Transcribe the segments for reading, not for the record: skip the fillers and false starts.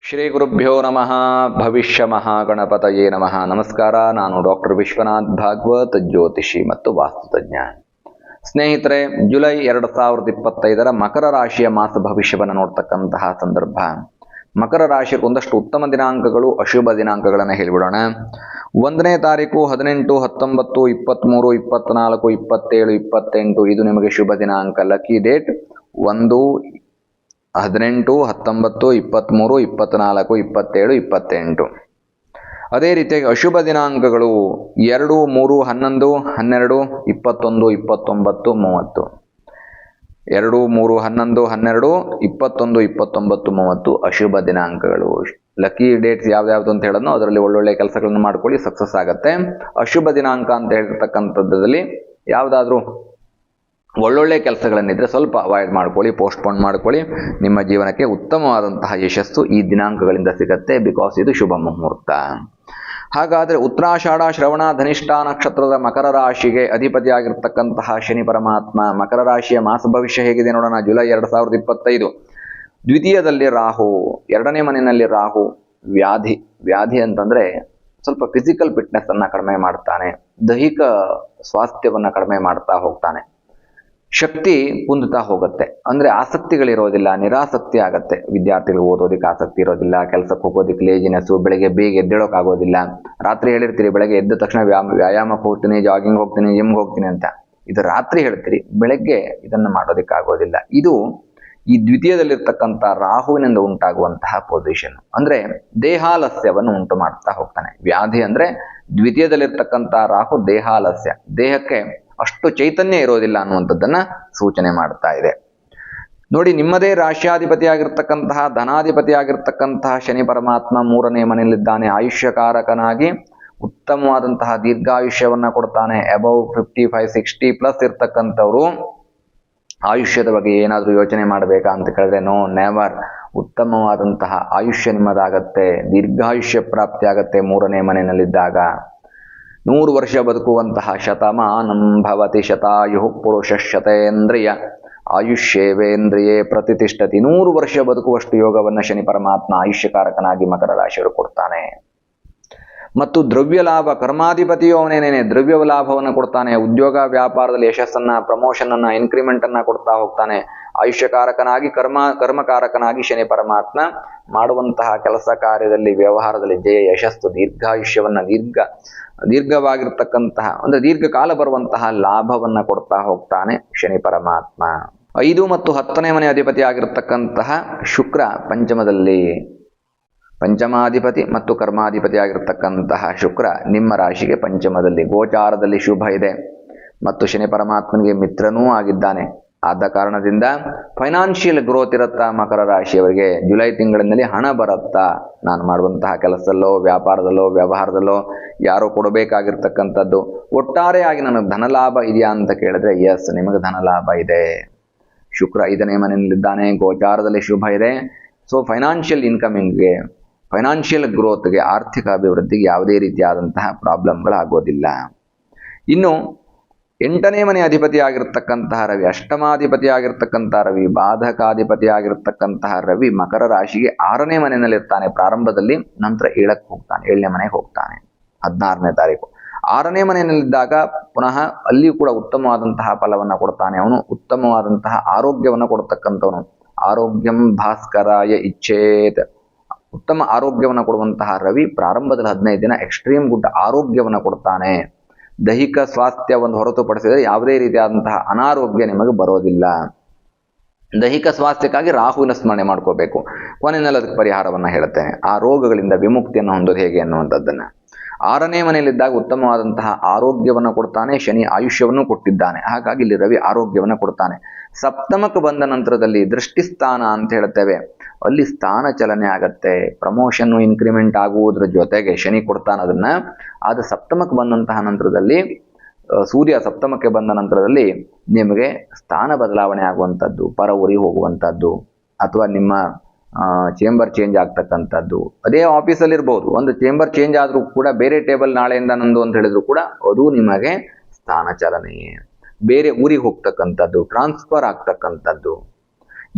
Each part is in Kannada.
ಶ್ರೀ ಗುರುಭ್ಯೋ ನಮಃ. ಭವಿಷ್ಯ ಮಹಾಗಣಪತಯೇ ನಮಃ. ನಮಸ್ಕಾರ. ನಾನು ಡಾಕ್ಟರ್ ವಿಶ್ವನಾಥ್ ಭಾಗವತ್, ಜ್ಯೋತಿಷಿ ಮತ್ತು ವಾಸ್ತುತಜ್ಞ. ಸ್ನೇಹಿತರೆ, ಜುಲೈ 2025 ಮಕರ ರಾಶಿಯ ಮಾಸ ಭವಿಷ್ಯವನ್ನು ನೋಡ್ತಕ್ಕಂತಹ ಸಂದರ್ಭ. ಮಕರ ರಾಶಿಗೆ ಒಂದಷ್ಟು ಉತ್ತಮ ದಿನಾಂಕಗಳು, ಅಶುಭ ದಿನಾಂಕಗಳನ್ನು ಹೇಳಿಬಿಡೋಣ. 1ನೇ ತಾರೀಕು 18, 19, 23, 24, 27, 28 ಇದು ನಿಮಗೆ ಶುಭ ದಿನಾಂಕ. Lucky date 1, 18, 19, 23, 24, 27, 28. ಅದೇ ರೀತಿಯಾಗಿ ಅಶುಭ ದಿನಾಂಕಗಳು 2, 3, 11, 12, 21, 29, 30. 2, 3, 11, 12, 21, 29, 30 ಅಶುಭ ದಿನಾಂಕಗಳು. ಲಕ್ಕಿ ಡೇಟ್ಸ್ ಯಾವ್ಯಾವ್ದು ಅಂತ ಹೇಳೋದು, ಅದರಲ್ಲಿ ಒಳ್ಳೊಳ್ಳೆ ಕೆಲಸಗಳನ್ನು ಮಾಡ್ಕೊಳ್ಳಿ, ಸಕ್ಸಸ್ ಆಗುತ್ತೆ. ಅಶುಭ ದಿನಾಂಕ ಅಂತ ಹೇಳಿರ್ತಕ್ಕಂಥದ್ದಲ್ಲಿ ಯಾವುದಾದ್ರೂ ಒಳ್ಳೊಳ್ಳೆ ಕೆಲಸಗಳನ್ನಿದ್ರೆ ಸ್ವಲ್ಪ ಅವಾಯ್ಡ್ ಮಾಡ್ಕೊಳ್ಳಿ, ಪೋಸ್ಟ್ಪೋನ್ ಮಾಡ್ಕೊಳ್ಳಿ. ನಿಮ್ಮ ಜೀವನಕ್ಕೆ ಉತ್ತಮವಾದಂತಹ ಯಶಸ್ಸು ಈ ದಿನಾಂಕಗಳಿಂದ ಸಿಗತ್ತೆ, ಬಿಕಾಸ್ ಇದು ಶುಭ ಮುಹೂರ್ತ. ಹಾಗಾದರೆ ಉತ್ತರಾಷಾಢ, ಶ್ರವಣ, ಧನಿಷ್ಠ ನಕ್ಷತ್ರದ ಮಕರ ರಾಶಿಗೆ ಅಧಿಪತಿಯಾಗಿರ್ತಕ್ಕಂತಹ ಶನಿ ಪರಮಾತ್ಮ ಮಕರ ರಾಶಿಯ ಮಾಸ ಭವಿಷ್ಯ ಹೇಗಿದೆ ನೋಡೋಣ. ಜುಲೈ 2025 ದ್ವಿತೀಯದಲ್ಲಿ ರಾಹು, 2ನೇ ಮನೆಯಲ್ಲಿ ರಾಹು. ವ್ಯಾಧಿ ಅಂತಂದ್ರೆ ಸ್ವಲ್ಪ ಫಿಸಿಕಲ್ ಫಿಟ್ನೆಸ್ ಅನ್ನ ಕಡಿಮೆ ಮಾಡ್ತಾನೆ, ದೈಹಿಕ ಸ್ವಾಸ್ಥ್ಯವನ್ನ ಕಡಿಮೆ ಮಾಡ್ತಾ ಹೋಗ್ತಾನೆ. ಶಕ್ತಿ ಕುಂದುತ್ತಾ ಹೋಗುತ್ತೆ, ಅಂದ್ರೆ ಆಸಕ್ತಿಗಳಿರೋದಿಲ್ಲ, ನಿರಾಸಕ್ತಿ ಆಗತ್ತೆ. ವಿದ್ಯಾರ್ಥಿಗಳು ಓದೋದಕ್ಕೆ ಆಸಕ್ತಿ ಇರೋದಿಲ್ಲ, ಕೆಲಸಕ್ಕೆ ಹೋಗೋದಕ್ಕೆ ಲೇಜಿನೆಸ್ಸು, ಬೆಳಗ್ಗೆ ಬೇಗ ಎದ್ದೇಳೋಕ್ಕಾಗೋದಿಲ್ಲ. ರಾತ್ರಿ ಹೇಳಿರ್ತೀರಿ ಬೆಳಗ್ಗೆ ಎದ್ದ ತಕ್ಷಣ ವ್ಯಾಯಾಮಕ್ಕೆ ಹೋಗ್ತೀನಿ, ಜಾಗಿಂಗ್ ಹೋಗ್ತೀನಿ, ಜಿಮ್ಗೆ ಹೋಗ್ತೀನಿ ಅಂತ. ಇದು ರಾತ್ರಿ ಹೇಳ್ತೀರಿ, ಬೆಳಗ್ಗೆ ಇದನ್ನು ಮಾಡೋದಕ್ಕೆ ಆಗೋದಿಲ್ಲ. ಇದು ಈ ದ್ವಿತೀಯದಲ್ಲಿರ್ತಕ್ಕಂಥ ರಾಹುವಿನಿಂದ ಉಂಟಾಗುವಂತಹ ಪೊಸಿಷನ್. ಅಂದ್ರೆ ದೇಹಾಲಸ್ಯವನ್ನು ಉಂಟು ಮಾಡ್ತಾ ಹೋಗ್ತಾನೆ. ವ್ಯಾಧಿ ಅಂದ್ರೆ ದ್ವಿತೀಯದಲ್ಲಿರ್ತಕ್ಕಂಥ ರಾಹು ದೇಹಾಲಸ್ಯ, ದೇಹಕ್ಕೆ ಅಷ್ಟು ಚೈತನ್ಯ ಇರೋದಿಲ್ಲ ಅನ್ನುವಂಥದ್ದನ್ನ ಸೂಚನೆ ಮಾಡ್ತಾ ಇದೆ. ನೋಡಿ, ನಿಮ್ಮದೇ ರಾಶ್ಯಾಧಿಪತಿಯಾಗಿರ್ತಕ್ಕಂತಹ ಧನಾಧಿಪತಿಯಾಗಿರ್ತಕ್ಕಂತಹ ಶನಿ ಪರಮಾತ್ಮ 3ನೇ ಮನೆಯಲ್ಲಿದ್ದಾನೆ. ಆಯುಷ್ಯಕಾರಕನಾಗಿ ಉತ್ತಮವಾದಂತಹ ದೀರ್ಘಾಯುಷ್ಯವನ್ನ ಕೊಡ್ತಾನೆ. ಅಬೌವ್ 55, 60+ ಇರ್ತಕ್ಕಂಥವ್ರು ಆಯುಷ್ಯದ ಬಗ್ಗೆ ಏನಾದರೂ ಯೋಚನೆ ಮಾಡಬೇಕಾ ಅಂತ ಕೇಳಿದ್ರೆ ನೋ, ನೆವರ್. ಉತ್ತಮವಾದಂತಹ ಆಯುಷ್ಯ ನಿಮ್ಮದಾಗತ್ತೆ, ದೀರ್ಘಾಯುಷ್ಯ ಪ್ರಾಪ್ತಿ ಆಗತ್ತೆ 3ನೇ ಮನೆಯಲ್ಲಿದ್ದಾಗ. 100 ವರ್ಷ ಬದುಕುವಂತಹ ಶತಮಾನಂ ಭವತಿ ಶತಾಯು ಪುರುಷ ಶತೇಂದ್ರಿಯ ಆಯುಷ್ಯೇವೇಂದ್ರಿಯೇ ಪ್ರತಿಷ್ಠತಿ. 100 ವರ್ಷ ಬದುಕುವಷ್ಟು ಯೋಗವನ್ನು ಶನಿ ಪರಮಾತ್ಮ ಆಯುಷ್ಯಕಾರಕನಾಗಿ ಮಕರ ರಾಶಿಯವರು ಕೊಡ್ತಾನೆ. ಮತ್ತು ದ್ರವ್ಯ ಲಾಭ, ಕರ್ಮಾಧಿಪತಿಯು ಅವನೇನೇನೆ ದ್ರವ್ಯ ಲಾಭವನ್ನು ಕೊಡ್ತಾನೆ. ಉದ್ಯೋಗ ವ್ಯಾಪಾರದಲ್ಲಿ ಯಶಸ್ಸನ್ನ, ಪ್ರಮೋಷನ್ ಅನ್ನ, ಇನ್ಕ್ರಿಮೆಂಟ್ ಅನ್ನ ಕೊಡ್ತಾ ಹೋಗ್ತಾನೆ. ಆಯುಷ್ಯಕಾರಕನಾಗಿ ಕರ್ಮಕಾರಕನಾಗಿ ಶನಿ ಪರಮಾತ್ಮ ಮಾಡುವಂತಹ ಕೆಲಸ ಕಾರ್ಯದಲ್ಲಿ, ವ್ಯವಹಾರದಲ್ಲಿ ಜಯ, ಯಶಸ್ಸು, ದೀರ್ಘಾಯುಷ್ಯವನ್ನ, ದೀರ್ಘವಾಗಿರ್ತಕ್ಕಂತಹ ಅಂದ್ರೆ ದೀರ್ಘಕಾಲ ಬರುವಂತಹ ಲಾಭವನ್ನ ಕೊಡ್ತಾ ಹೋಗ್ತಾನೆ ಶನಿ ಪರಮಾತ್ಮ. 5 ಮತ್ತು 10ನೇ ಮನೆ ಅಧಿಪತಿ ಆಗಿರ್ತಕ್ಕಂತಹ ಶುಕ್ರ ಪಂಚಮದಲ್ಲಿ, ಪಂಚಮಾಧಿಪತಿ ಮತ್ತು ಕರ್ಮಾಧಿಪತಿ ಆಗಿರ್ತಕ್ಕಂತಹ ಶುಕ್ರ ನಿಮ್ಮ ರಾಶಿಗೆ ಪಂಚಮದಲ್ಲಿ ಗೋಚಾರದಲ್ಲಿ ಶುಭ ಇದೆ ಮತ್ತು ಶನಿ ಪರಮಾತ್ಮನಿಗೆ ಮಿತ್ರನೂ ಆಗಿದ್ದಾನೆ. ಆದ ಕಾರಣದಿಂದ ಫೈನಾನ್ಷಿಯಲ್ ಗ್ರೋತ್ ಇರುತ್ತಾ ಮಕರ ರಾಶಿಯವರಿಗೆ. ಜುಲೈ ತಿಂಗಳಿನಲ್ಲಿ ಹಣ ಬರುತ್ತಾ, ನಾನು ಮಾಡುವಂತಹ ಕೆಲಸದಲ್ಲೋ, ವ್ಯಾಪಾರದಲ್ಲೋ, ವ್ಯವಹಾರದಲ್ಲೋ ಯಾರೋ ಕೊಡಬೇಕಾಗಿರ್ತಕ್ಕಂಥದ್ದು. ಒಟ್ಟಾರೆಯಾಗಿ ನನಗೆ ಧನಲಾಭ ಇದೆಯಾ ಅಂತ ಕೇಳಿದ್ರೆ ಎಸ್, ನಿಮಗೆ ಧನಲಾಭ ಇದೆ. ಶುಕ್ರ 5ನೇ ಮನೆಯಲ್ಲಿದ್ದಾನೆ, ಗೋಚಾರದಲ್ಲಿ ಶುಭ ಇದೆ. ಸೊ ಫೈನಾನ್ಷಿಯಲ್ ಇನ್ಕಮಿಂಗ್ಗೆ, ಫೈನಾನ್ಷಿಯಲ್ ಗ್ರೋತ್ಗೆ, ಆರ್ಥಿಕ ಅಭಿವೃದ್ಧಿಗೆ ಯಾವುದೇ ರೀತಿಯಾದಂತಹ ಪ್ರಾಬ್ಲಮ್ಗಳಾಗೋದಿಲ್ಲ. ಇನ್ನು 8ನೇ ಮನೆ ಅಧಿಪತಿ ಆಗಿರ್ತಕ್ಕಂತಹ ರವಿ, ಅಷ್ಟಮಾಧಿಪತಿ ಆಗಿರ್ತಕ್ಕಂತಹ ರವಿ, ಬಾಧಕಾಧಿಪತಿ ಆಗಿರ್ತಕ್ಕಂತಹ ರವಿ ಮಕರ ರಾಶಿಗೆ 6ನೇ ಮನೆಯಲ್ಲಿರ್ತಾನೆ ಪ್ರಾರಂಭದಲ್ಲಿ, ನಂತರ 7ಕ್ಕೆ ಹೋಗ್ತಾನೆ, 7ನೇ ಮನೆಗೆ ಹೋಗ್ತಾನೆ 16ನೇ ತಾರೀಕು. 6ನೇ ಮನೆಯಲ್ಲಿದ್ದಾಗ ಪುನಃ ಅಲ್ಲಿಯೂ ಕೂಡ ಉತ್ತಮವಾದಂತಹ ಫಲವನ್ನ ಕೊಡ್ತಾನೆ. ಅವನು ಉತ್ತಮವಾದಂತಹ ಆರೋಗ್ಯವನ್ನು ಕೊಡ್ತಕ್ಕಂಥವನು. ಆರೋಗ್ಯಂ ಭಾಸ್ಕರಾಯ ಇಚ್ಛೇತ್. ಉತ್ತಮ ಆರೋಗ್ಯವನ್ನು ಕೊಡುವಂತಹ ರವಿ ಪ್ರಾರಂಭದಲ್ಲಿ 15 ದಿನ ಎಕ್ಸ್ಟ್ರೀಮ್ ಗುಡ್ ಆರೋಗ್ಯವನ್ನು ಕೊಡ್ತಾನೆ. ದೈಹಿಕ ಸ್ವಾಸ್ಥ್ಯ ಒಂದು ಹೊರತುಪಡಿಸಿದರೆ ಯಾವುದೇ ರೀತಿಯಾದಂತಹ ಅನಾರೋಗ್ಯ ನಿಮಗೆ ಬರೋದಿಲ್ಲ. ದೈಹಿಕ ಸ್ವಾಸ್ಥ್ಯಕ್ಕಾಗಿ ರಾಹುವಿನ ಸ್ಮರಣೆ ಮಾಡ್ಕೋಬೇಕು. ಕೊನೆಯಲ್ಲಿ ಅದಕ್ಕೆ ಪರಿಹಾರವನ್ನು ಹೇಳುತ್ತೇನೆ, ಆ ರೋಗಗಳಿಂದ ವಿಮುಕ್ತಿಯನ್ನು ಹೊಂದೋದು ಹೇಗೆ ಅನ್ನುವಂಥದ್ದನ್ನು. 6ನೇ ಮನೆಯಲ್ಲಿದ್ದಾಗ ಉತ್ತಮವಾದಂತಹ ಆರೋಗ್ಯವನ್ನು ಕೊಡ್ತಾನೆ. ಶನಿ ಆಯುಷ್ಯವನ್ನು ಕೊಟ್ಟಿದ್ದಾನೆ, ಹಾಗಾಗಿ ಇಲ್ಲಿ ರವಿ ಆರೋಗ್ಯವನ್ನು ಕೊಡ್ತಾನೆ. ಸಪ್ತಮಕ್ಕೆ ಬಂದ ನಂತರದಲ್ಲಿ ದೃಷ್ಟಿಸ್ಥಾನ ಅಂತ ಹೇಳ್ತೇವೆ, ಅಲ್ಲಿ ಸ್ಥಾನ ಚಲನೆ ಆಗತ್ತೆ. ಪ್ರಮೋಷನ್, ಇನ್ಕ್ರಿಮೆಂಟ್ ಆಗುವುದರ ಜೊತೆಗೆ ಶನಿ ಕೊಡ್ತಾನೆ ಅದನ್ನ. ಆದ ಸಪ್ತಮಕ್ಕೆ ಬಂದಂತಹ ನಂತರದಲ್ಲಿ, ಸೂರ್ಯ ಸಪ್ತಮಕ್ಕೆ ಬಂದ ನಂತರದಲ್ಲಿ ನಿಮಗೆ ಸ್ಥಾನ ಬದಲಾವಣೆ ಆಗುವಂಥದ್ದು, ಪರ ಊರಿಗೆ ಹೋಗುವಂಥದ್ದು, ಅಥವಾ ನಿಮ್ಮ ಚೇಂಬರ್ ಚೇಂಜ್ ಆಗ್ತಕ್ಕಂಥದ್ದು. ಅದೇ ಆಫೀಸಲ್ಲಿ ಇರ್ಬೋದು, ಒಂದು ಚೇಂಬರ್ ಚೇಂಜ್ ಆದರೂ ಕೂಡ ಬೇರೆ ಟೇಬಲ್ ನಾಳೆಯಿಂದ ನಂದು ಅಂತ ಹೇಳಿದ್ರು ಕೂಡ ಅದು ನಿಮಗೆ ಸ್ಥಾನ ಚಲನೆಯೇ. ಬೇರೆ ಊರಿಗೆ ಹೋಗ್ತಕ್ಕಂಥದ್ದು, ಟ್ರಾನ್ಸ್ಫರ್ ಆಗ್ತಕ್ಕಂಥದ್ದು.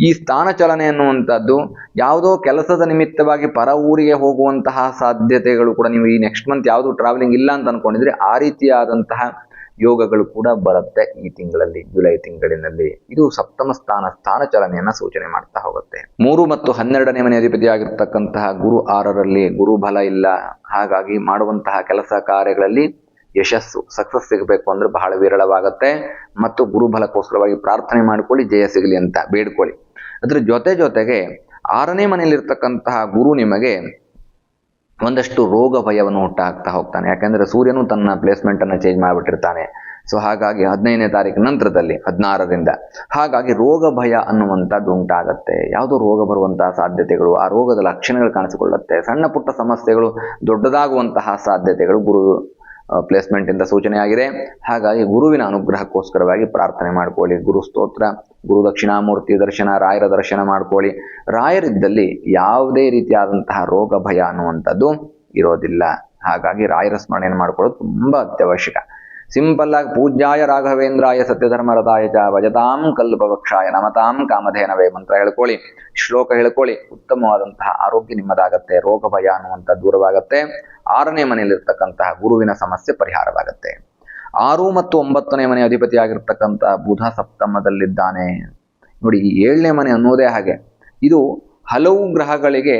ಈ ಸ್ಥಾನ ಚಲನೆ ಅನ್ನುವಂಥದ್ದು ಯಾವುದೋ ಕೆಲಸದ ನಿಮಿತ್ತವಾಗಿ ಪರ ಊರಿಗೆ ಹೋಗುವಂತಹ ಸಾಧ್ಯತೆಗಳು ಕೂಡ, ನೀವು ಈ ನೆಕ್ಸ್ಟ್ ಮಂತ್ ಯಾವುದು ಟ್ರಾವೆಲಿಂಗ್ ಇಲ್ಲ ಅಂತ ಅನ್ಕೊಂಡಿದ್ರೆ ಆ ರೀತಿಯಾದಂತಹ ಯೋಗಗಳು ಕೂಡ ಬರುತ್ತೆ ಈ ತಿಂಗಳಲ್ಲಿ, ಜುಲೈ ತಿಂಗಳಿನಲ್ಲಿ. ಇದು ಸಪ್ತಮ ಸ್ಥಾನ ಚಲನೆಯನ್ನ ಸೂಚನೆ ಮಾಡ್ತಾ ಹೋಗುತ್ತೆ. 3 ಮತ್ತು 12ನೇ ಮನೆ ಅಧಿಪತಿಯಾಗಿರ್ತಕ್ಕಂತಹ ಗುರು 6ರಲ್ಲಿ, ಗುರು ಬಲ ಇಲ್ಲ. ಹಾಗಾಗಿ ಮಾಡುವಂತಹ ಕೆಲಸ ಕಾರ್ಯಗಳಲ್ಲಿ ಯಶಸ್ಸು, ಸಕ್ಸಸ್ ಸಿಗಬೇಕು ಅಂದ್ರೆ ಬಹಳ ವಿರಳವಾಗತ್ತೆ. ಮತ್ತು ಗುರುಬಲಕ್ಕೋಸ್ಕರವಾಗಿ ಪ್ರಾರ್ಥನೆ ಮಾಡ್ಕೊಳ್ಳಿ, ಜಯ ಸಿಗಲಿ ಅಂತ ಬೇಡ್ಕೊಳ್ಳಿ. ಅದ್ರ ಜೊತೆಗೆ 6ನೇ ಮನೆಯಲ್ಲಿರ್ತಕ್ಕಂತಹ ಗುರು ನಿಮಗೆ ಒಂದಷ್ಟು ರೋಗ ಭಯವನ್ನು ಹುಟ್ಟಾಕ್ತಾ ಹೋಗ್ತಾನೆ. ಯಾಕೆಂದ್ರೆ ಸೂರ್ಯನು ತನ್ನ ಪ್ಲೇಸ್ಮೆಂಟ್ ಅನ್ನು ಚೇಂಜ್ ಮಾಡಿಬಿಟ್ಟಿರ್ತಾನೆ. ಸೊ ಹಾಗಾಗಿ 15ನೇ ತಾರೀಕು ನಂತರದಲ್ಲಿ 16ರಿಂದ ಹಾಗಾಗಿ ರೋಗ ಭಯ ಅನ್ನುವಂಥದ್ದು ಉಂಟಾಗತ್ತೆ. ಯಾವುದೋ ರೋಗ ಬರುವಂತಹ ಸಾಧ್ಯತೆಗಳು, ಆ ರೋಗದ ಲಕ್ಷಣಗಳು ಕಾಣಿಸಿಕೊಳ್ಳುತ್ತೆ. ಸಣ್ಣ ಪುಟ್ಟ ಸಮಸ್ಯೆಗಳು ದೊಡ್ಡದಾಗುವಂತಹ ಸಾಧ್ಯತೆಗಳು ಗುರು ಪ್ಲೇಸ್ಮೆಂಟ್ ಇಂದ ಸೂಚನೆ ಆಗಿದೆ. ಹಾಗಾಗಿ ಗುರುವಿನ ಅನುಗ್ರಹಕ್ಕೋಸ್ಕರವಾಗಿ ಪ್ರಾರ್ಥನೆ ಮಾಡ್ಕೊಳ್ಳಿ. ಗುರು ಸ್ತೋತ್ರ, ಗುರು ದಕ್ಷಿಣಾಮೂರ್ತಿ ದರ್ಶನ, ರಾಯರ ದರ್ಶನ ಮಾಡ್ಕೊಳ್ಳಿ. ರಾಯರಿದ್ದಲ್ಲಿ ಯಾವುದೇ ರೀತಿಯಾದಂತಹ ರೋಗ ಭಯ ಅನ್ನುವಂಥದ್ದು ಇರೋದಿಲ್ಲ. ಹಾಗಾಗಿ ರಾಯರ ಸ್ಮರಣೆಯನ್ನು ಮಾಡ್ಕೊಳ್ಳೋದು ತುಂಬಾ ಅತ್ಯವಶ್ಯಕ. ಸಿಂಪಲ್ ಆಗಿ ಪೂಜ್ಯಾಯ ರಾಘವೇಂದ್ರಾಯ ಸತ್ಯಧರ್ಮರತಾಯ ಚ ಭಜತಾಂ ಕಲ್ಪವೃಕ್ಷಾಯ ನಮತಾಂ ಕಾಮಧೇನವೇ ಮಂತ್ರ ಹೇಳ್ಕೊಳ್ಳಿ, ಶ್ಲೋಕ ಹೇಳ್ಕೊಳ್ಳಿ. ಉತ್ತಮವಾದಂತಹ ಆರೋಗ್ಯ ನಿಮ್ಮದಾಗತ್ತೆ. ರೋಗ ಭಯ ಅನ್ನುವಂಥದ್ದು ದೂರವಾಗತ್ತೆ. 6ನೇ ಮನೆಯಲ್ಲಿರ್ತಕ್ಕಂತಹ ಗುರುವಿನ ಸಮಸ್ಯೆ ಪರಿಹಾರವಾಗತ್ತೆ. 6 ಮತ್ತು 9ನೇ ಮನೆ ಅಧಿಪತಿಯಾಗಿರ್ತಕ್ಕಂತಹ ಬುಧ ಸಪ್ತಮದಲ್ಲಿದ್ದಾನೆ. ನೋಡಿ, ಈ 7ನೇ ಮನೆ ಅನ್ನೋದೇ ಹಾಗೆ. ಇದು ಹಲವು ಗ್ರಹಗಳಿಗೆ,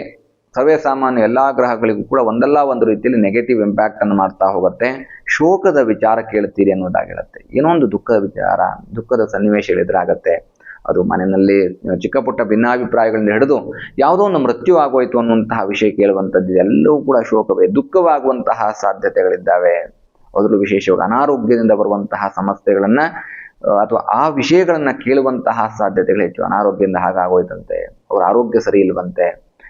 ಸರ್ವೇ ಸಾಮಾನ್ಯ ಎಲ್ಲಾ ಗ್ರಹಗಳಿಗೂ ಕೂಡ ಒಂದಲ್ಲ ಒಂದು ರೀತಿಯಲ್ಲಿ ನೆಗೆಟಿವ್ ಇಂಪ್ಯಾಕ್ಟ್ ಅನ್ನು ಮಾಡ್ತಾ ಹೋಗುತ್ತೆ. ಶೋಕದ ವಿಚಾರ ಕೇಳ್ತೀರಿ ಅನ್ನೋದಾಗಿರುತ್ತೆ. ಏನೋ ಒಂದು ದುಃಖದ ವಿಚಾರ, ದುಃಖದ ಸನ್ನಿವೇಶಗಳಿದ್ರಾಗತ್ತೆ. ಅದು ಮನೆಯಲ್ಲಿ ಚಿಕ್ಕ ಪುಟ್ಟ ಭಿನ್ನಾಭಿಪ್ರಾಯಗಳಿಂದ ಹಿಡಿದು ಯಾವುದೋ ಒಂದು ಮೃತ್ಯು ಆಗೋಯ್ತು ಅನ್ನುವಂತಹ ವಿಷಯ ಕೇಳುವಂಥದ್ದು ಎಲ್ಲವೂ ಕೂಡ ಶೋಕವೇ. ದುಃಖವಾಗುವಂತಹ ಸಾಧ್ಯತೆಗಳಿದ್ದಾವೆ. ಅದರಲ್ಲೂ ವಿಶೇಷವಾಗಿ ಅನಾರೋಗ್ಯದಿಂದ ಬರುವಂತಹ ಸಮಸ್ಯೆಗಳನ್ನ ಅಥವಾ ಆ ವಿಷಯಗಳನ್ನ ಕೇಳುವಂತಹ ಸಾಧ್ಯತೆಗಳು ಹೆಚ್ಚು. ಅನಾರೋಗ್ಯದಿಂದ ಹಾಗಾಗೋಯ್ತಂತೆ, ಅವರ ಆರೋಗ್ಯ ಸರಿ ಇಲ್ವಂತೆ,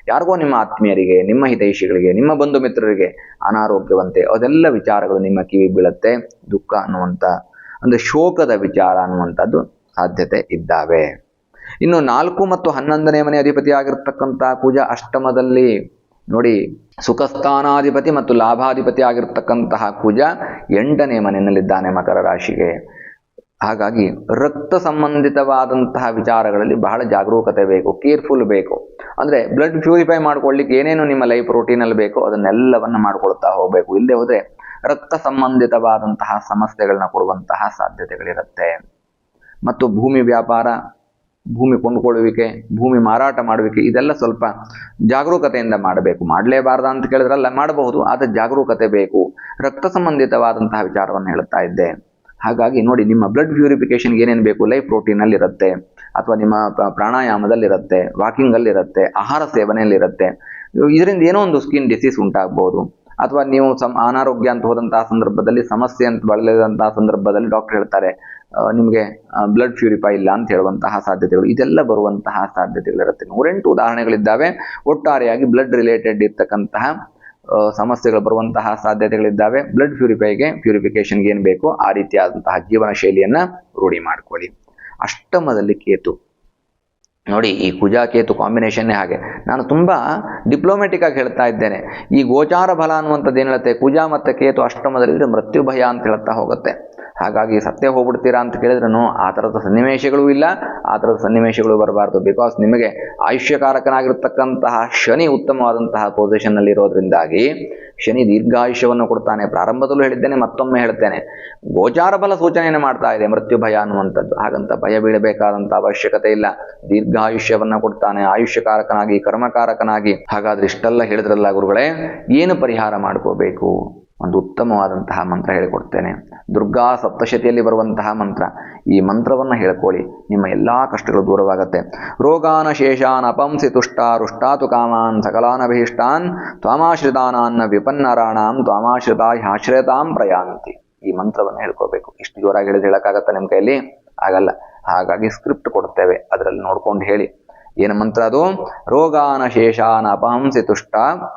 ಯಾರಿಗೋ ನಿಮ್ಮ ಆತ್ಮೀಯರಿಗೆ, ನಿಮ್ಮ ಹಿತೈಷಿಗಳಿಗೆ, ನಿಮ್ಮ ಬಂಧು ಮಿತ್ರರಿಗೆ ಅನಾರೋಗ್ಯವಂತೆ, ಅದೆಲ್ಲ ವಿಚಾರಗಳು ನಿಮ್ಮ ಕಿವಿ ಬೀಳುತ್ತೆ. ದುಃಖ ಅನ್ನುವಂಥ ಅಂದ್ರೆ ಶೋಕದ ವಿಚಾರ ಅನ್ನುವಂಥದ್ದು ಸಾಧ್ಯತೆ ಇದ್ದಾವೆ. ಇನ್ನು 4 ಮತ್ತು 11ನೇ ಮನೆ ಅಧಿಪತಿ ಆಗಿರ್ತಕ್ಕಂಥ ಕುಜ ಅಷ್ಟಮದಲ್ಲಿ. ನೋಡಿ, ಸುಖಸ್ಥಾನಾಧಿಪತಿ ಮತ್ತು ಲಾಭಾಧಿಪತಿ ಆಗಿರ್ತಕ್ಕಂತಹ ಕುಜ 8ನೇ ಮನೆಯಲ್ಲಿದ್ದಾನೆ ಮಕರ ರಾಶಿಗೆ. ಹಾಗಾಗಿ ರಕ್ತ ಸಂಬಂಧಿತವಾದಂತಹ ವಿಚಾರಗಳಲ್ಲಿ ಬಹಳ ಜಾಗರೂಕತೆ ಬೇಕು, ಕೇರ್ಫುಲ್ ಬೇಕು. ಅಂದ್ರೆ ಬ್ಲಡ್ ಪ್ಯೂರಿಫೈ ಮಾಡ್ಕೊಳ್ಳಿಕ್ಕೆ ಏನೇನು ನಿಮ್ಮ ಲೈಫ್ ರೂಟೀನಲ್ಲಿ ಬೇಕೋ ಅದನ್ನೆಲ್ಲವನ್ನ ಮಾಡ್ಕೊಳ್ತಾ ಹೋಗ್ಬೇಕು. ಇಲ್ಲದೆ ಹೋದ್ರೆ ರಕ್ತ ಸಂಬಂಧಿತವಾದಂತಹ ಸಮಸ್ಯೆಗಳನ್ನ ಕೊಡುವಂತಹ ಸಾಧ್ಯತೆಗಳಿರುತ್ತೆ. ಮತ್ತು ಭೂಮಿ ವ್ಯಾಪಾರ, ಭೂಮಿ ಕೊಂಡುಕೊಳ್ಳುವಿಕೆ, ಭೂಮಿ ಮಾರಾಟ ಮಾಡುವಿಕೆ, ಇದೆಲ್ಲ ಸ್ವಲ್ಪ ಜಾಗರೂಕತೆಯಿಂದ ಮಾಡಬೇಕು. ಮಾಡಲೇಬಾರ್ದ ಅಂತ ಕೇಳಿದ್ರಲ್ಲ, ಮಾಡಬಹುದು, ಆದರೆ ಜಾಗರೂಕತೆ ಬೇಕು. ರಕ್ತ ಸಂಬಂಧಿತವಾದಂತಹ ವಿಚಾರವನ್ನು ಹೇಳ್ತಾ ಇದ್ದೆ. ಹಾಗಾಗಿ ನೋಡಿ, ನಿಮ್ಮ ಬ್ಲಡ್ ಪ್ಯೂರಿಫಿಕೇಶನ್ಗೆ ಏನೇನು ಬೇಕು ಲೈಫ್ ಪ್ರೋಟೀನಲ್ಲಿ ಇರುತ್ತೆ, ಅಥವಾ ನಿಮ್ಮ ಪ್ರಾಣಾಯಾಮದಲ್ಲಿರುತ್ತೆ, ವಾಕಿಂಗಲ್ಲಿರುತ್ತೆ, ಆಹಾರ ಸೇವನೆಯಲ್ಲಿರುತ್ತೆ. ಇದರಿಂದ ಏನೋ ಒಂದು ಸ್ಕಿನ್ ಡಿಸೀಸ್ ಉಂಟಾಗ್ಬೋದು. ಅಥವಾ ನೀವು ಅನಾರೋಗ್ಯ ಅಂತ ಹೋದಂತಹ ಸಂದರ್ಭದಲ್ಲಿ, ಸಮಸ್ಯೆ ಅಂತ ಬಳಲಿದಂತಹ ಸಂದರ್ಭದಲ್ಲಿ ಡಾಕ್ಟರ್ ಹೇಳ್ತಾರೆ ನಿಮಗೆ ಬ್ಲಡ್ ಪ್ಯೂರಿಫೈ ಇಲ್ಲ ಅಂತ ಹೇಳುವಂತಹ ಸಾಧ್ಯತೆಗಳು, ಇದೆಲ್ಲ ಬರುವಂತಹ ಸಾಧ್ಯತೆಗಳಿರುತ್ತೆ. 108 ಉದಾಹರಣೆಗಳಿದ್ದಾವೆ. ಒಟ್ಟಾರೆಯಾಗಿ ಬ್ಲಡ್ ರಿಲೇಟೆಡ್ ಇರ್ತಕ್ಕಂತಹ ಸಮಸ್ಯೆಗಳು ಬರುವಂತಹ ಸಾಧ್ಯತೆಗಳಿದ್ದಾವೆ. ಬ್ಲಡ್ ಪ್ಯೂರಿಫಿಕೇಶನ್ಗೆ ಏನು ಬೇಕೋ ಆ ರೀತಿಯಾದಂತಹ ಜೀವನ ಶೈಲಿಯನ್ನ ರೂಢಿ ಮಾಡ್ಕೊಳ್ಳಿ. ಅಷ್ಟಮದಲ್ಲಿ ಕೇತು. ನೋಡಿ, ಈ ಕುಜ ಕೇತು ಕಾಂಬಿನೇಷನ್ನೇ ಹಾಗೆ. ನಾನು ತುಂಬಾ ಡಿಪ್ಲೊಮ್ಯಾಟಿಕ್ ಆಗಿ ಹೇಳ್ತಾ ಇದ್ದೇನೆ. ಈ ಗೋಚಾರ ಬಲ ಅನ್ನುವಂಥದ್ದು ಏನು ಹೇಳುತ್ತೆ, ಕುಜ ಮತ್ತು ಕೇತು ಅಷ್ಟಮದಲ್ಲಿ ಮೃತ್ಯು ಭಯ ಅಂತ ಹೇಳ್ತಾ ಹೋಗುತ್ತೆ. ಹಾಗಾಗಿ ಸತ್ಯ ಹೋಗ್ಬಿಡ್ತೀರಾ ಅಂತ ಕೇಳಿದ್ರೂ ಆ ಥರದ ಸನ್ನಿವೇಶಗಳು ಇಲ್ಲ, ಆ ಥರದ ಸನ್ನಿವೇಶಗಳು ಬರಬಾರ್ದು. ಬಿಕಾಸ್ ನಿಮಗೆ ಆಯುಷ್ಯಕಾರಕನಾಗಿರ್ತಕ್ಕಂತಹ ಶನಿ ಉತ್ತಮವಾದಂತಹ ಪೊಸಿಷನ್ ನಲ್ಲಿ ಇರೋದ್ರಿಂದಾಗಿ ಶನಿ ದೀರ್ಘಾಯುಷ್ಯವನ್ನು ಕೊಡ್ತಾನೆ. ಪ್ರಾರಂಭದಲ್ಲೂ ಹೇಳಿದ್ದೇನೆ, ಮತ್ತೊಮ್ಮೆ ಹೇಳ್ತೇನೆ, ಗೋಚಾರ ಬಲ ಸೂಚನೆಯನ್ನು ಮಾಡ್ತಾ ಇದೆ ಮೃತ್ಯು ಭಯ ಅನ್ನುವಂಥದ್ದು. ಹಾಗಂತ ಭಯ ಬೀಳಬೇಕಾದಂತ ಅವಶ್ಯಕತೆ ಇಲ್ಲ. ದೀರ್ಘಾಯುಷ್ಯವನ್ನ ಕೊಡ್ತಾನೆ, ಆಯುಷ್ಯಕಾರಕನಾಗಿ, ಕರ್ಮಕಾರಕನಾಗಿ. ಹಾಗಾದ್ರೆ ಇಷ್ಟೆಲ್ಲ ಹೇಳಿದ್ರಲ್ಲ ಗುರುಗಳೇ, ಏನು ಪರಿಹಾರ ಮಾಡ್ಕೋಬೇಕು? ಒಂದು ಉತ್ತಮವಾದಂತಹ ಮಂತ್ರ ಹೇಳಿಕೊಡ್ತೇನೆ. ದುರ್ಗಾ ಸಪ್ತಶತಿಯಲ್ಲಿ ಬರುವಂತಹ ಮಂತ್ರ. ಈ ಮಂತ್ರವನ್ನು ಹೇಳ್ಕೊಳ್ಳಿ, ನಿಮ್ಮ ಎಲ್ಲಾ ಕಷ್ಟಗಳು ದೂರವಾಗತ್ತೆ. ರೋಗಾನ ಶೇಷಾನ್ ಅಪಂಸಿ ತುಷ್ಟಾರುಷ್ಟಾತು ಕಾಮಾನ್ ಸಕಲಾನಭೀಷ್ಟಾನ್ ತ್ವಾಮಾಶ್ರಿತಾನಾನ್ನ ವಿಪನ್ನರಾಣಾಂ ತ್ವಾಮಾಶ್ರಿತಾ ಹ್ಯಾಶ್ರಯತಾಂ ಪ್ರಯಾಂತಿ. ಈ ಮಂತ್ರವನ್ನು ಹೇಳ್ಕೋಬೇಕು. ಇಷ್ಟು ಜೋರಾಗಿ ಹೇಳಿದ್ರೆ ಹೇಳಕ್ಕಾಗತ್ತ ನಿಮ್ಮ ಕೈಯಲ್ಲಿ? ಆಗಲ್ಲ. ಹಾಗಾಗಿ ಸ್ಕ್ರಿಪ್ಟ್ ಕೊಡ್ತೇವೆ, ಅದರಲ್ಲಿ ನೋಡ್ಕೊಂಡು ಹೇಳಿ. ಏನು ಮಂತ್ರ ಅದು? ರೋಗಾನ ಶೇಷಾನ್ ಅಪಹಂಸಿ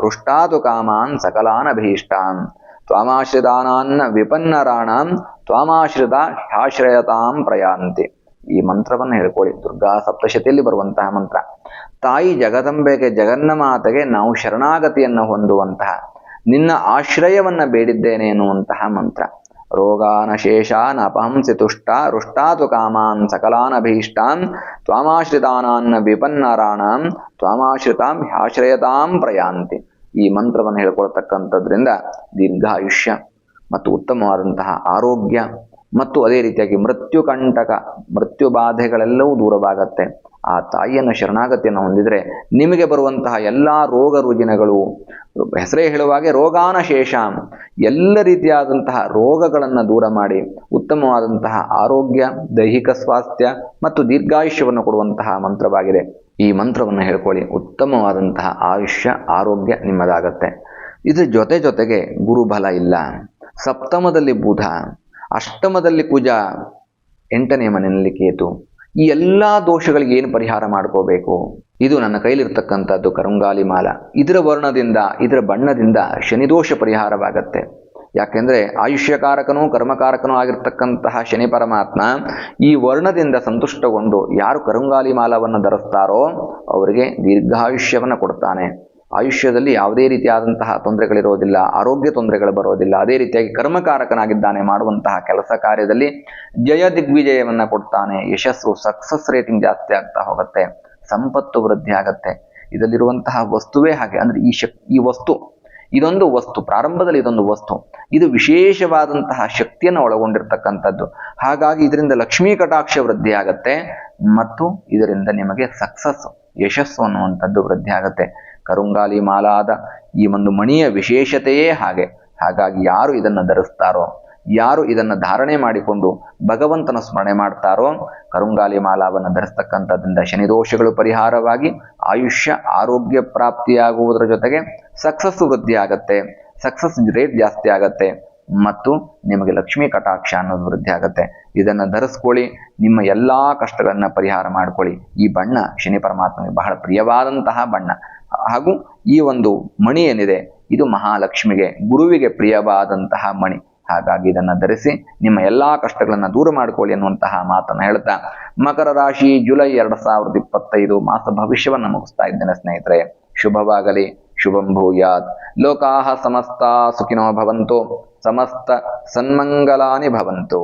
ತುಷ್ಟಾತು ಕಾಮಾನ್ ಸಕಲಾನಭೀಷ್ಟಾನ್ ತ್ವಾಮಾಶ್ರಿತಾನಾನ್ನ ವಿಪನ್ನರಾಣಾಂ ತ್ವಾಮಾಶ್ರಿತ ಹ್ಯಾಶ್ರಯತಾಂ ಪ್ರಯಾಂತಿ. ಈ ಮಂತ್ರವನ್ನು ಹೇಳ್ಕೊಳ್ಳಿ. ದುರ್ಗಾ ಸಪ್ತಶತಿಯಲ್ಲಿ ಬರುವಂತಹ ಮಂತ್ರ. ತಾಯಿ ಜಗದಂಬೆಗೆ, ಜಗನ್ನಮಾತೆಗೆ ನಾವು ಶರಣಾಗತಿಯನ್ನು ಹೊಂದುವಂತಹ, ನಿನ್ನ ಆಶ್ರಯವನ್ನ ಬೇಡಿದ್ದೇನೆ ಎನ್ನುವಂತಹ ಮಂತ್ರ. ರೋಗಾನಶೇಷಾನ್ ಅಪಹಂಸಿ ತುಷ್ಟ ರುಷ್ಟಾತು ಕಾಮಾನ್ ಸಕಲಾನಭೀಷ್ಟಾನ್ ತ್ವಾಮಾಶ್ರಿತಾನಾನ್ನ ವಿಪನ್ನರಾಣಾಂ ತ್ವಾಮಾಶ್ರಿತಾಂ ಹ್ಯಾಶ್ರಯತಾಂ ಪ್ರಯಾಂತಿ. ಈ ಮಂತ್ರವನ್ನು ಹೇಳ್ಕೊಳ್ತಕ್ಕಂಥದ್ರಿಂದ ದೀರ್ಘಾಯುಷ್ಯ ಮತ್ತು ಉತ್ತಮವಾದಂತಹ ಆರೋಗ್ಯ ಮತ್ತು ಅದೇ ರೀತಿಯಾಗಿ ಮೃತ್ಯು ಬಾಧೆಗಳೆಲ್ಲವೂ ದೂರವಾಗತ್ತೆ. ಆ ತಾಯಿಯನ್ನು ಶರಣಾಗತಿಯನ್ನು ಹೊಂದಿದರೆ ನಿಮಗೆ ಬರುವಂತಹ ಎಲ್ಲ ರೋಗ ರುಜಿನಗಳು, ಹೆಸರೇ ಹೇಳುವಾಗೆ ರೋಗಾನಶೇಷ, ಎಲ್ಲ ರೀತಿಯಾದಂತಹ ರೋಗಗಳನ್ನು ದೂರ ಮಾಡಿ ಉತ್ತಮವಾದಂತಹ ಆರೋಗ್ಯ, ದೈಹಿಕ ಸ್ವಾಸ್ಥ್ಯ ಮತ್ತು ದೀರ್ಘಾಯುಷ್ಯವನ್ನು ಕೊಡುವಂತಹ ಮಂತ್ರವಾಗಿದೆ. ಈ ಮಂತ್ರವನ್ನು ಹೇಳ್ಕೊಳ್ಳಿ, ಉತ್ತಮವಾದಂತಹ ಆಯುಷ್ಯ ಆರೋಗ್ಯ ನಿಮ್ಮದಾಗತ್ತೆ. ಇದ್ರ ಜೊತೆಗೆ ಗುರುಬಲ ಇಲ್ಲ, ಸಪ್ತಮದಲ್ಲಿ ಬುಧ, ಅಷ್ಟಮದಲ್ಲಿ ಕುಜ, 8ನೇ ಮನೆಯಲ್ಲಿ ಕೇತು. ಈ ಎಲ್ಲ ದೋಷಗಳಿಗೆ ಏನು ಪರಿಹಾರ ಮಾಡ್ಕೋಬೇಕು? ಇದು ನನ್ನ ಕೈಲಿರ್ತಕ್ಕಂಥದ್ದು ಕರುಂಗಾಲಿ ಮಾಲ. ಇದರ ವರ್ಣದಿಂದ, ಇದರ ಬಣ್ಣದಿಂದ ಶನಿದೋಷ ಪರಿಹಾರವಾಗತ್ತೆ. ಯಾಕೆಂದರೆ ಆಯುಷ್ಯಕಾರಕನೂ ಕರ್ಮಕಾರಕನೂ ಆಗಿರ್ತಕ್ಕಂತಹ ಶನಿ ಪರಮಾತ್ಮ ಈ ವರ್ಣದಿಂದ ಸಂತುಷ್ಟಗೊಂಡು ಯಾರು ಕರುಂಗಾಲಿ ಮಾಲವನ್ನು ಧರಿಸ್ತಾರೋ ಅವರಿಗೆ ದೀರ್ಘಾಯುಷ್ಯವನ್ನು ಕೊಡ್ತಾನೆ. ಆಯುಷ್ಯದಲ್ಲಿ ಯಾವುದೇ ರೀತಿಯಾದಂತಹ ತೊಂದರೆಗಳಿರೋದಿಲ್ಲ, ಆರೋಗ್ಯ ತೊಂದರೆಗಳು ಬರೋದಿಲ್ಲ. ಅದೇ ರೀತಿಯಾಗಿ ಕರ್ಮಕಾರಕನಾಗಿದ್ದಾನೆ, ಮಾಡುವಂತಹ ಕೆಲಸ ಕಾರ್ಯದಲ್ಲಿ ಜಯ ದಿಗ್ವಿಜಯವನ್ನು ಕೊಡ್ತಾನೆ. ಯಶಸ್ಸು, ಸಕ್ಸಸ್ ರೇಟಿಂಗ್ ಜಾಸ್ತಿ ಆಗ್ತಾ ಹೋಗುತ್ತೆ, ಸಂಪತ್ತು ವೃದ್ಧಿ ಆಗತ್ತೆ. ಇದರಲ್ಲಿರುವಂತಹ ವಸ್ತುವೇ ಹಾಗೆ. ಅಂದರೆ ಈ ವಸ್ತು ಇದೊಂದು ವಸ್ತು, ಪ್ರಾರಂಭದಲ್ಲಿ ಇದೊಂದು ವಸ್ತು, ಇದು ವಿಶೇಷವಾದಂತಹ ಶಕ್ತಿಯನ್ನು ಒಳಗೊಂಡಿರ್ತಕ್ಕಂಥದ್ದು. ಹಾಗಾಗಿ ಇದರಿಂದ ಲಕ್ಷ್ಮೀ ಕಟಾಕ್ಷ ವೃದ್ಧಿ ಆಗತ್ತೆ ಮತ್ತು ಇದರಿಂದ ನಿಮಗೆ ಸಕ್ಸಸ್, ಯಶಸ್ಸು ಅನ್ನುವಂಥದ್ದು ವೃದ್ಧಿ ಆಗತ್ತೆ. ಕರುಂಗಾಲಿ ಮಾಲಾದ ಈ ಒಂದು ಮಣಿಯ ವಿಶೇಷತೆಯೇ ಹಾಗೆ. ಹಾಗಾಗಿ ಯಾರು ಇದನ್ನು ಧರಿಸ್ತಾರೋ, ಯಾರು ಇದನ್ನು ಧಾರಣೆ ಮಾಡಿಕೊಂಡು ಭಗವಂತನ ಸ್ಮರಣೆ ಮಾಡ್ತಾರೋ, ಕರುಂಗಾಲಿ ಮಾಲಾವನ್ನು ಧರಿಸ್ತಕ್ಕಂಥದ್ರಿಂದ ಶನಿದೋಷಗಳು ಪರಿಹಾರವಾಗಿ ಆಯುಷ್ಯ ಆರೋಗ್ಯ ಪ್ರಾಪ್ತಿಯಾಗುವುದರ ಜೊತೆಗೆ ಸಕ್ಸಸ್ ವೃದ್ಧಿ ಆಗತ್ತೆ, ಸಕ್ಸಸ್ ರೇಟ್ ಜಾಸ್ತಿ ಆಗತ್ತೆ ಮತ್ತು ನಿಮಗೆ ಲಕ್ಷ್ಮೀ ಕಟಾಕ್ಷ ಅನ್ನೋದು ವೃದ್ಧಿ ಆಗತ್ತೆ. ಇದನ್ನು ಧರಿಸ್ಕೊಳ್ಳಿ, ನಿಮ್ಮ ಎಲ್ಲ ಕಷ್ಟಗಳನ್ನು ಪರಿಹಾರ ಮಾಡ್ಕೊಳ್ಳಿ. ಈ ಬಣ್ಣ ಶನಿ ಪರಮಾತ್ಮನಿಗೆ ಬಹಳ ಪ್ರಿಯವಾದಂತಹ ಬಣ್ಣ. ಹಾಗೂ ಈ ಒಂದು ಮಣಿ ಏನಿದೆ ಇದು ಮಹಾಲಕ್ಷ್ಮಿಗೆ, ಗುರುವಿಗೆ ಪ್ರಿಯವಾದಂತಹ ಮಣಿ. ಹಾಗಾಗಿ ಇದನ್ನು ಧರಿಸಿ ನಿಮ್ಮ ಎಲ್ಲ ಕಷ್ಟಗಳನ್ನು ದೂರ ಮಾಡಿಕೊಳ್ಳಿ ಅನ್ನುವಂತಹ ಮಾತನ್ನು ಹೇಳ್ತಾ ಮಕರ ರಾಶಿ ಜುಲೈ 2025 ಮಾಸ ಭವಿಷ್ಯವನ್ನು ಮುಗಿಸ್ತಾ ಇದ್ದೇನೆ ಸ್ನೇಹಿತರೆ. ಶುಭವಾಗಲಿ, ಶುಭಂ ಭೂಯಾತ್. ಲೋಕಾಹ ಸಮಸ್ತ ಸುಖಿನೋ ಭವಂತು, ಸಮಸ್ತ ಸನ್ಮಂಗಲಾನಿ ಭವಂತು.